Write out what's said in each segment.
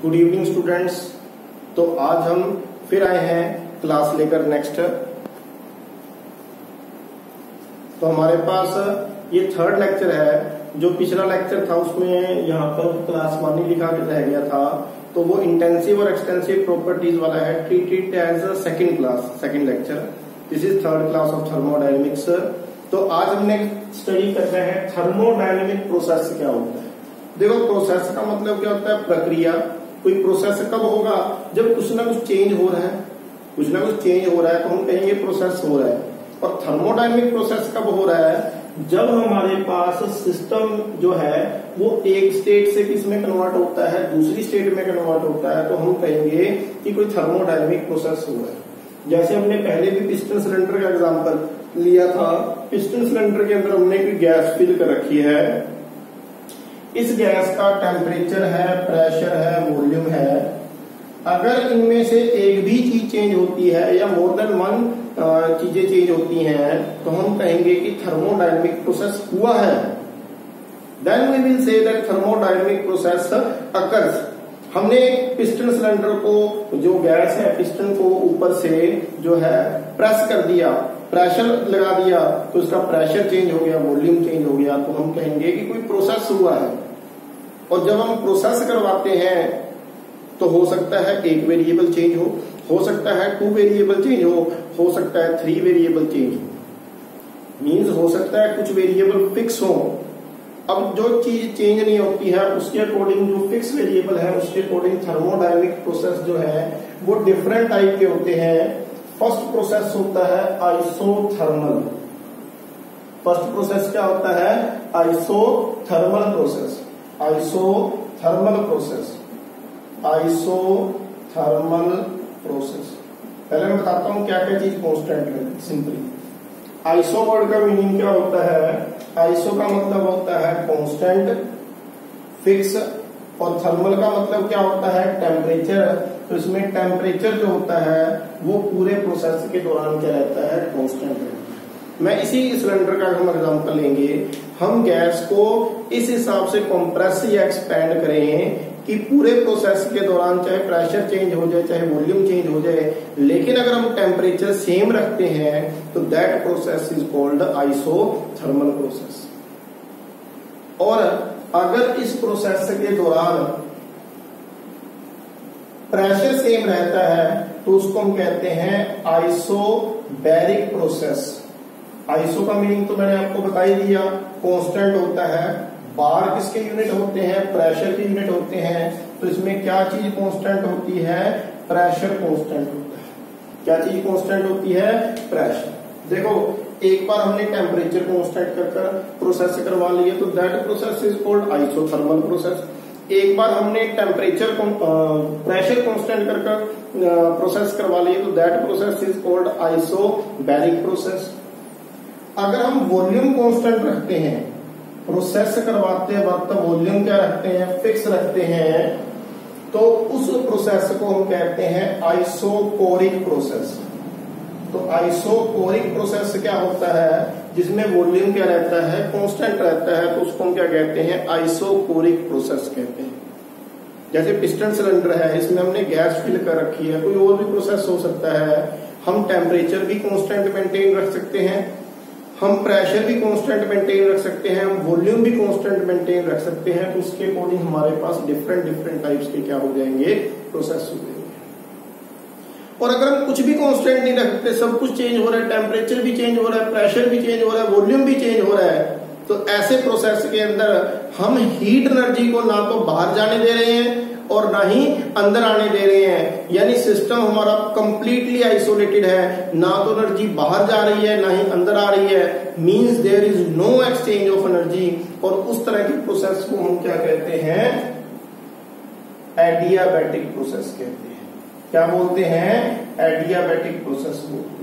Good evening students. तो आज हम फिर आए हैं क्लास लेकर नेक्स्ट। तो हमारे पास ये थर्ड लेक्चर है। जो पिछला लेक्चर था उसमें यहाँ पर क्लास 1 ही लिखा रह गया था, तो वो इंटेंसिव और एक्सटेंसिव प्रॉपर्टीज वाला है, treat it as second class, second lecture. This is third class of thermodynamics. तो आज हमने स्टडी करना है थर्मोडायनेमिक प्रोसेस क्या होता है। देखो, प्रोसेस का मतलब क्या होता है? प्रक्रिया। कोई प्रोसेस कब होगा? जब कुछ ना कुछ चेंज हो रहा है, कुछ ना कुछ चेंज हो रहा है तो हम कहेंगे प्रोसेस हो रहा है। और थर्मोडायनेमिक प्रोसेस कब हो रहा है? जब हमारे पास सिस्टम जो है वो एक स्टेट से किस में कन्वर्ट होता है, दूसरी स्टेट में कन्वर्ट होता है, तो हम कहेंगे कि कोई थर्मोडायनेमिक प्रोसेस हो रहा है। जैसे हमने पहले भी पिस्टन सिलेंडर का एग्जांपल लिया था। पिस्टन सिलेंडर के अंदर हमने कोई गैस फिल कर रखी है। इस गैस का टेम्परेचर है, प्रेशर है, वॉल्यूम है। अगर इनमें से एक भी चीज चेंज होती है या मोर देन वन चीजें चेंज होती हैं, तो हम कहेंगे कि थर्मोडायनेमिक प्रोसेस हुआ है। Then we will say that thermodynamic process occurs. हमने पिस्टन सिलेंडर को, जो गैस है, पिस्टन को ऊपर से जो है प्रेस कर दिया, प्रेशर लगा दिया, तो उसका प्रेशर चेंज हो गया, वॉल्यूम चेंज हो गया, तो हम कहेंगे कि कोई प्रोसेस हुआ है। और जब हम प्रोसेस करवाते हैं तो हो सकता है एक वेरिएबल चेंज हो सकता है 2 वेरिएबल चेंज हो सकता है 3 वेरिएबल चेंज हो। मीन्स हो सकता है कुछ वेरिएबल फिक्स हो। अब जो चीज चेंज नहीं होती है उसके अकॉर्डिंग, जो फिक्स वेरिएबल है उसके अकॉर्डिंग थर्मोडायनेमिक प्रोसेस जो है वो डिफरेंट टाइप के होते हैं। फर्स्ट प्रोसेस होता है आइसोथर्मल। फर्स्ट प्रोसेस क्या होता है? Isothermal process. Isothermal process, isothermal process. पहले मैं बताता हूं क्या क्या चीज कांस्टेंट है। सिंपली आइसो वर्ड का मीनिंग क्या होता है? आइसो का मतलब होता है कांस्टेंट, फिक्स, और थर्मल का मतलब क्या होता है? टेम्परेचर। तो इसमें टेम्परेचर जो होता है वो पूरे प्रोसेस के दौरान क्या रहता है? कांस्टेंट रहता है। मैं इसी सिलेंडर का हम एग्जांपल लेंगे। हम गैस को इस हिसाब से कंप्रेस या एक्सपेंड करें कि पूरे प्रोसेस के दौरान चाहे प्रेशर चेंज हो जाए, चाहे वॉल्यूम चेंज हो जाए, लेकिन अगर हम टेम्परेचर सेम रखते हैं तो that process is called isothermal process. और अगर इस प्रोसेस के दौरान प्रेशर सेम रहता है तो उसको हम कहते हैं आइसोबैरिक प्रोसेस। आइसो का मीनिंग तो मैंने आपको बता ही दिया, कांस्टेंट होता है। बार किसके यूनिट होते हैं? प्रेशर के यूनिट होते हैं। तो इसमें क्या चीज कांस्टेंट होती है? प्रेशर कांस्टेंट होता है। क्या चीज कांस्टेंट होती है? प्रेशर। देखो, एक बार हमने टेम्परेचर कांस्टेंट कर प्रोसेस करवा लिया तो that process is called isothermal process. एक बार हमने टेम्परेचर प्रेशर कांस्टेंट कर प्रोसेस करवा लिया तो that process is called isobaric process. अगर हम वॉल्यूम कांस्टेंट रखते हैं, प्रोसेस करवाते वक्त वॉल्यूम क्या रखते हैं? फिक्स रखते हैं, तो उस प्रोसेस को हम कहते हैं आइसोकोरिक प्रोसेस। तो आइसोकोरिक प्रोसेस क्या होता है? जिसमें वॉल्यूम क्या रहता है? कांस्टेंट रहता है, तो उसको हम क्या कहते हैं? आइसोकोरिक प्रोसेस कहते हैं। जैसे पिस्टन सिलेंडर है, इसमें हमने गैस फिल कर रखी है, कोई और भी प्रोसेस हो सकता है। हम टेम्परेचर भी कांस्टेंट मेंटेन रख सकते हैं, हम प्रेशर भी कांस्टेंट मेंटेन रख सकते हैं, हम वॉल्यूम भी कांस्टेंट मेंटेन रख सकते हैं। तो उसके अकॉर्डिंग हमारे पास डिफरेंट टाइप्स के क्या हो जाएंगे? प्रोसेस हो जाएंगे। और अगर हम कुछ भी कांस्टेंट नहीं रखते, सब कुछ चेंज हो रहा है, टेम्परेचर भी चेंज हो रहा है, प्रेशर भी चेंज हो रहा है, वॉल्यूम भी चेंज हो रहा है, तो ऐसे प्रोसेस के अंदर हम हीट एनर्जी को ना तो बाहर जाने दे रहे हैं और ना ही अंदर आने दे रहे हैं। यानी सिस्टम हमारा कंप्लीटली आइसोलेटेड है, ना तो एनर्जी बाहर जा रही है ना ही अंदर आ रही है। Means there is no exchange of energy. और उस तरह की प्रोसेस को हम क्या कहते हैं? एडियाबैटिक प्रोसेस कहते हैं। क्या बोलते हैं? एडियाबैटिक प्रोसेस बोलते हैं।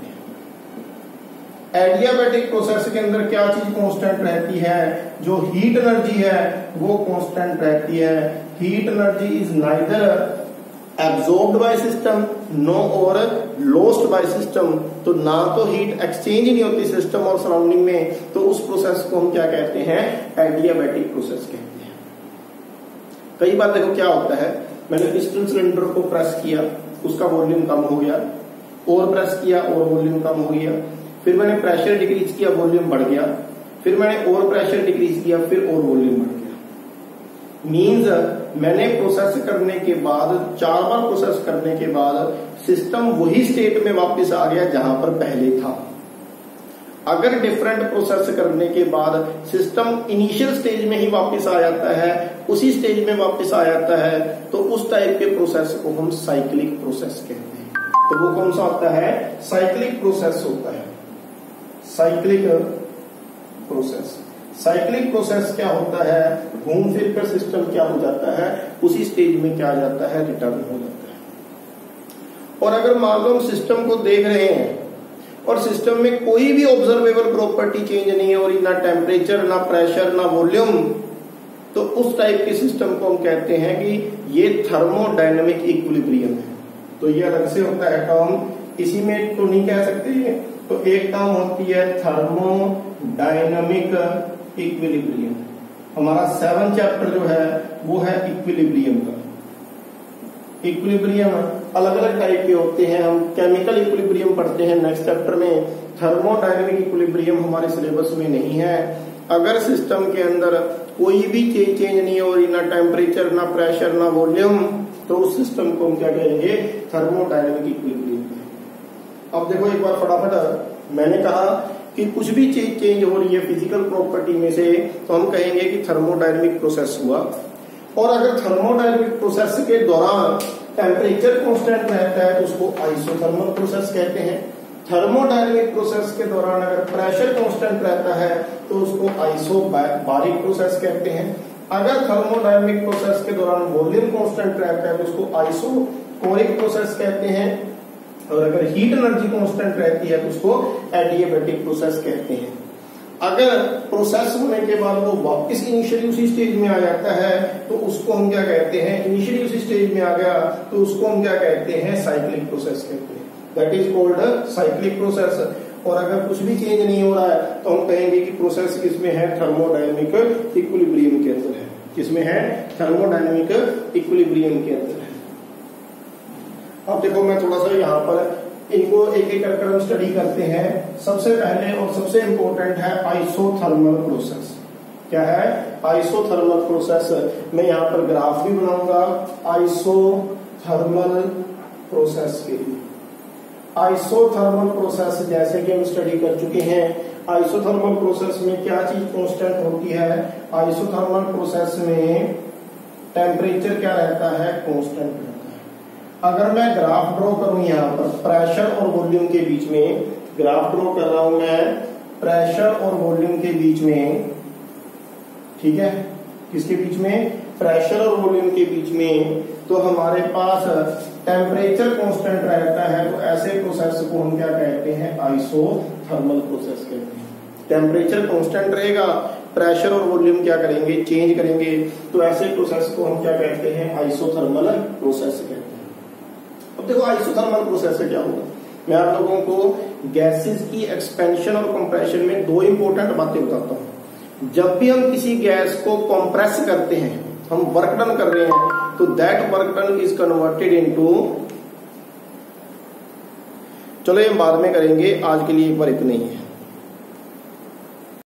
एडियाबैटिक प्रोसेस के अंदर क्या चीज कांस्टेंट रहती है? जो हीट एनर्जी है वो कांस्टेंट रहती है। Heat energy is neither absorbed by system no or lost by system. तो ना तो हीट एक्सचेंज ही नहीं होती सिस्टम और सराउंडिंग में, तो उस प्रोसेस को हम क्या कहते हैं? एडियाबैटिक प्रोसेस कहते हैं। कई बार देखो क्या होता है, मैंने पिस्टन सिलेंडर को प्रेस किया, उसका वॉल्यूम कम हो गया, और प्रेस किया और वॉल्यूम कम हो गया, फिर मैंने प्रेशर डिक्रीज किया, वॉल्यूम बढ़ गया, फिर मैंने और प्रेशर डिक्रीज किया, फिर और वॉल्यूम बढ़ गया। मीन्स मैंने प्रोसेस करने के बाद 4 बार प्रोसेस करने के बाद सिस्टम वही स्टेट में वापस आ गया जहां पर पहले था। अगर डिफरेंट प्रोसेस करने के बाद सिस्टम इनिशियल स्टेज में ही वापस आ जाता है, उसी स्टेज में वापस आ जाता है, तो उस टाइप के प्रोसेस को हम साइक्लिक प्रोसेस कहते हैं। तो वो कौन सा होता है? साइक्लिक प्रोसेस होता है। Cyclic process. साइक्लिक प्रोसेस क्या होता है? घूम फिर कर सिस्टम क्या हो जाता है, उसी स्टेज में क्या आ जाता है, रिटर्न हो जाता है। और अगर मान लो हम सिस्टम को देख रहे हैं और सिस्टम में कोई भी ऑब्जर्वेबल प्रॉपर्टी चेंज नहीं हो रही, ना टेम्परेचर, ना प्रेशर, ना वॉल्यूम, तो उस टाइप के सिस्टम को हम कहते हैं कि ये थर्मोडायनेमिक इक्विलिब्रियम है। तो ये अलग से होता है टर्म, इसी में तो नहीं कह सकते ये। तो एक टर्म होती है थर्मोडायनेमिक इक्विलिब्रियम। हमारा 7 चैप्टर जो है वो है इक्विलिब्रियम का। इक्विलिब्रियम अलग अलग टाइप के होते हैं। हम केमिकल इक्विलिब्रियम पढ़ते हैं नेक्स्ट चैप्टर में। थर्मोडायनेमिक इक्विलिब्रियम हमारे सिलेबस में नहीं है। अगर सिस्टम के अंदर कोई भी चेंज नहीं हो रही, ना टेम्परेचर, ना प्रेशर, ना वॉल्यूम, तो उस सिस्टम को हम क्या कहेंगे? Thermodynamic equilibrium. अब देखो एक बार फटाफट, मैंने कहा कि कुछ भी चीज चेंज हो रही है फिजिकल प्रॉपर्टी में से, तो हम कहेंगे कि थर्मोडायनेमिक प्रोसेस हुआ। और अगर थर्मोडायनेमिक प्रोसेस के दौरान टेम्परेचर कांस्टेंट रहता है तो उसको आइसोथर्मल प्रोसेस कहते हैं। थर्मोडायनेमिक प्रोसेस के दौरान अगर प्रेशर कांस्टेंट रहता है तो उसको आइसोबारिक प्रोसेस कहते हैं। अगर थर्मोडायनेमिक प्रोसेस के दौरान वॉल्यूम कांस्टेंट रहता है तो उसको आइसोकोरिक प्रोसेस कहते हैं। और अगर हीट एनर्जी कांस्टेंट रहती है तो उसको एडियाबैटिक प्रोसेस कहते हैं। अगर प्रोसेस होने के बाद वो वापस इनिशियली उसी स्टेज में आ जाता है तो उसको हम क्या कहते हैं? इनिशियली उसी स्टेज में आ गया तो उसको हम क्या कहते हैं? साइक्लिक प्रोसेस कहते हैं। That is called cyclic process. और अगर कुछ भी चेंज नहीं हो रहा है तो हम कहेंगे कि प्रोसेस किसमें है? थर्मोडायनेमिक इक्विलिब्रियम के अंदर है। किसमें है? थर्मोडायनेमिक इक्विलिब्रियम के अंदर है। अब देखो मैं थोड़ा सा यहाँ पर इनको एक एक करके हम स्टडी करते हैं। सबसे पहले और सबसे इंपॉर्टेंट है आइसोथर्मल प्रोसेस। क्या है? Isothermal process. मैं यहाँ पर ग्राफ भी बनाऊंगा आइसोथर्मल प्रोसेस के लिए। आइसोथर्मल प्रोसेस जैसे कि हम स्टडी कर चुके हैं, आइसोथर्मल प्रोसेस में क्या चीज कांस्टेंट होती है? आइसोथर्मल प्रोसेस में टेम्परेचर क्या रहता है? कांस्टेंट रहता है। अगर मैं ग्राफ ड्रॉ करूं यहाँ पर प्रेशर और वॉल्यूम के बीच में, ग्राफ ड्रॉ कर रहा हूं मैं प्रेशर और वॉल्यूम के बीच में, ठीक है, किसके बीच में? प्रेशर और वॉल्यूम के बीच में, तो हमारे पास टेम्परेचर कांस्टेंट रहता है। तो ऐसे प्रोसेस को हम क्या कहते हैं? आइसोथर्मल प्रोसेस कहते हैं। टेम्परेचर कांस्टेंट रहेगा, प्रेशर और वॉल्यूम क्या करेंगे? चेंज करेंगे। तो ऐसे प्रोसेस को हम क्या कहते हैं? आइसोथर्मल प्रोसेस कहते हैं। अब देखो आइसोथर्मल प्रोसेस से क्या होगा। मैं आप लोगों को गैसेस की एक्सपेंशन और कंप्रेशन में 2 इंपॉर्टेंट बातें बताता हूं। जब भी हम किसी गैस को कंप्रेस करते हैं, हम वर्क डन कर रहे हैं, तो that work done is converted into, चलो ये बाद में करेंगे, आज के लिए एक बार इतना ही है।